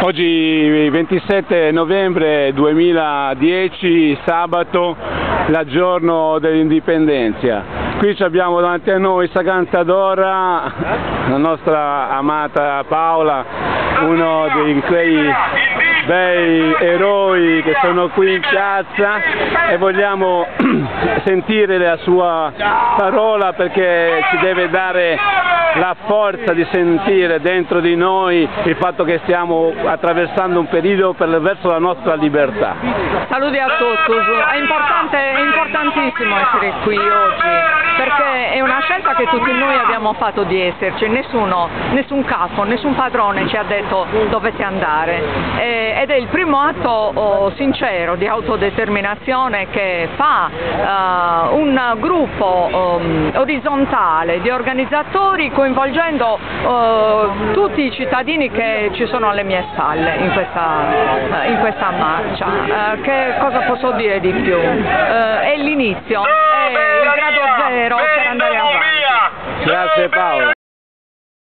Oggi 27 novembre 2010, sabato, il giorno dell'indipendenza. Qui abbiamo davanti a noi Sagantadora, la nostra amata Paola, uno di quei bei eroi che sono qui in piazza, e vogliamo sentire la sua parola, perché ci deve dare la forza di sentire dentro di noi il fatto che stiamo attraversando un periodo verso la nostra libertà. Saluti a tutti, è importantissimo essere qui oggi, perché è una scelta che tutti noi abbiamo fatto di esserci, nessun capo, nessun padrone ci ha detto dovete andare, ed è il primo atto sincero di autodeterminazione che fa un gruppo orizzontale di organizzatori, coinvolgendo tutti i cittadini che ci sono alle mie spalle in questa marcia. Che cosa posso dire di più? È l'inizio, è il grado zero